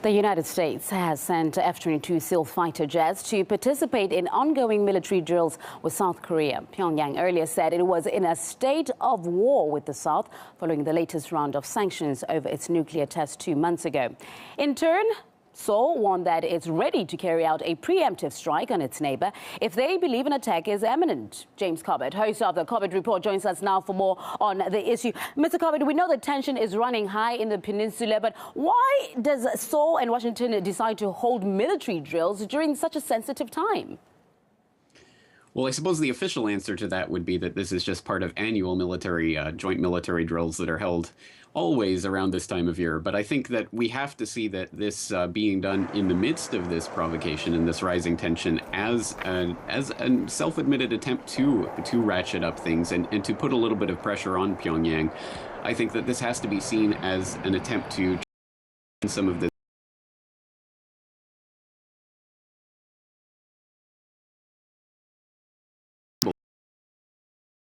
The United States has sent F-22 SEAL fighter jets to participate in ongoing military drills with South Korea. Pyongyang earlier said it was in a state of war with the South following the latest round of sanctions over its nuclear test 2 months ago. In turn, Seoul warned that it's ready to carry out a preemptive strike on its neighbor if they believe an attack is imminent. James Corbett, host of the Corbett Report, joins us now for more on the issue. Mr. Corbett, we know the tension is running high in the peninsula, but why does Seoul and Washington decide to hold military drills during such a sensitive time? Well, I suppose the official answer to that would be that this is just part of annual joint military drills that are held always around this time of year. But I think that we have to see that this being done in the midst of this provocation and this rising tension as a self-admitted attempt to ratchet up things and to put a little bit of pressure on Pyongyang. I think that this has to be seen as an attempt to some of the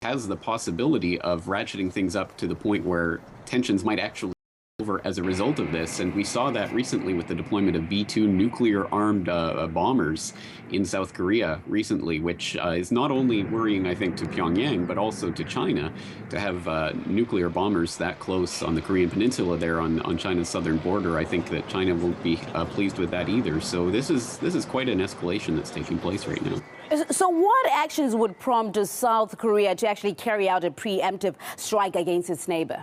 has the possibility of ratcheting things up to the point where tensions might actually over as a result of this. And we saw that recently with the deployment of B-2 nuclear-armed bombers in South Korea recently, which is not only worrying, I think, to Pyongyang, but also to China to have nuclear bombers that close on the Korean Peninsula there on China's southern border. I think that China won't be pleased with that either. So this is quite an escalation that's taking place right now. So what actions would prompt South Korea to actually carry out a preemptive strike against its neighbor?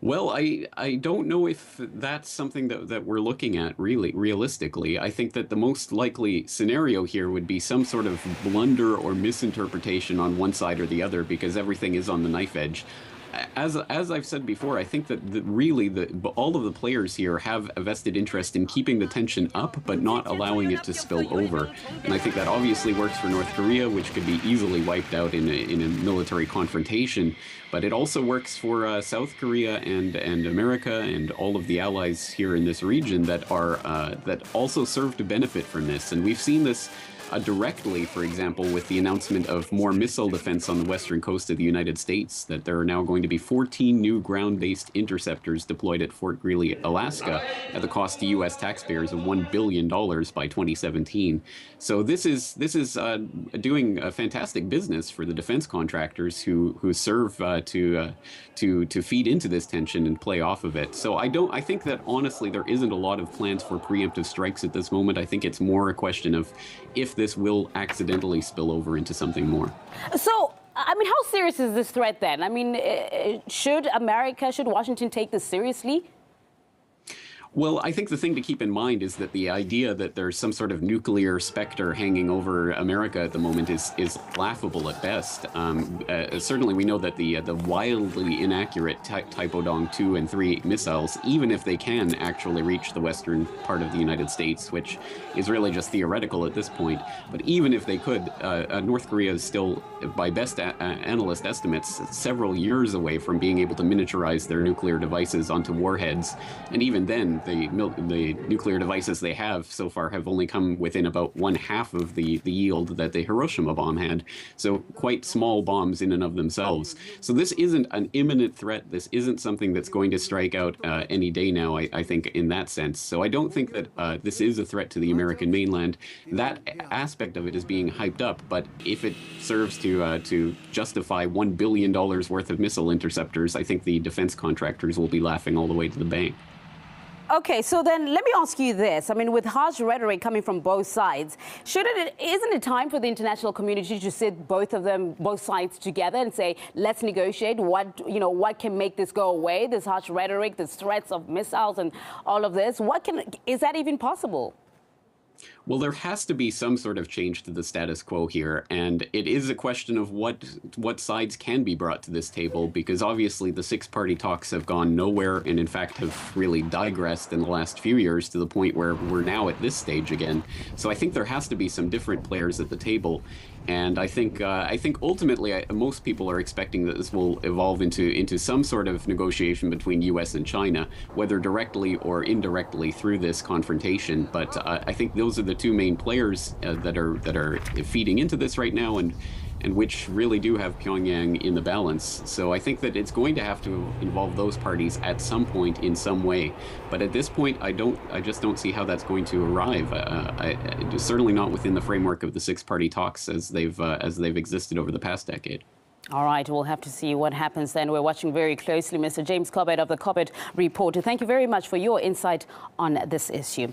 Well, I don't know if that's something that we're looking at realistically. I think that the most likely scenario here would be some sort of blunder or misinterpretation on one side or the other, because everything is on the knife edge. As I've said before, I think that all of the players here have a vested interest in keeping the tension up, but not allowing it to spill over. And I think that obviously works for North Korea, which could be easily wiped out in a military confrontation. But it also works for South Korea and America and all of the allies here in this region that also serve to benefit from this. And we've seen this directly, for example, with the announcement of more missile defense on the western coast of the United States, that there are now going to be 14 new ground-based interceptors deployed at Fort Greely, Alaska, at the cost to U.S. taxpayers of $1 billion by 2017. So this is doing a fantastic business for the defense contractors who serve to feed into this tension and play off of it. So I think that honestly there isn't a lot of plans for preemptive strikes at this moment. I think it's more a question of if this will accidentally spill over into something more. So, I mean, how serious is this threat then? I mean, should Washington take this seriously? Well, I think the thing to keep in mind is that the idea that there's some sort of nuclear specter hanging over America at the moment is laughable at best. Certainly, we know that the wildly inaccurate Taepodong 2 and 3 missiles, even if they can actually reach the western part of the United States, which is really just theoretical at this point, but even if they could, North Korea is still, by best analyst estimates, several years away from being able to miniaturize their nuclear devices onto warheads, and even then, the nuclear devices they have so far have only come within about 1/2 of the yield that the Hiroshima bomb had. So quite small bombs in and of themselves. So this isn't an imminent threat. This isn't something that's going to strike out any day now, I think, in that sense. So I don't think that this is a threat to the American mainland. That aspect of it is being hyped up, but if it serves to justify $1 billion worth of missile interceptors, I think the defense contractors will be laughing all the way to the bank. Okay, so then let me ask you this. I mean, with harsh rhetoric coming from both sides, isn't it time for the international community to sit both sides together and say, let's negotiate what can make this go away, this harsh rhetoric, this threats of missiles and all of this? Is that even possible? Well, there has to be some sort of change to the status quo here, and it is a question of what sides can be brought to this table, because obviously the six-party talks have gone nowhere and in fact have really digressed in the last few years to the point where we're now at this stage again. So I think there has to be some different players at the table. And I think ultimately most people are expecting that this will evolve into some sort of negotiation between U.S. and China, whether directly or indirectly through this confrontation. But I think those are the two main players that are feeding into this right now, and and which really do have Pyongyang in the balance. So I think that it's going to have to involve those parties at some point in some way. But at this point, I just don't see how that's going to arrive. Certainly not within the framework of the six-party talks as they've existed over the past decade. All right, we'll have to see what happens then. We're watching very closely. Mr. James Corbett of the Corbett Report. Thank you very much for your insight on this issue.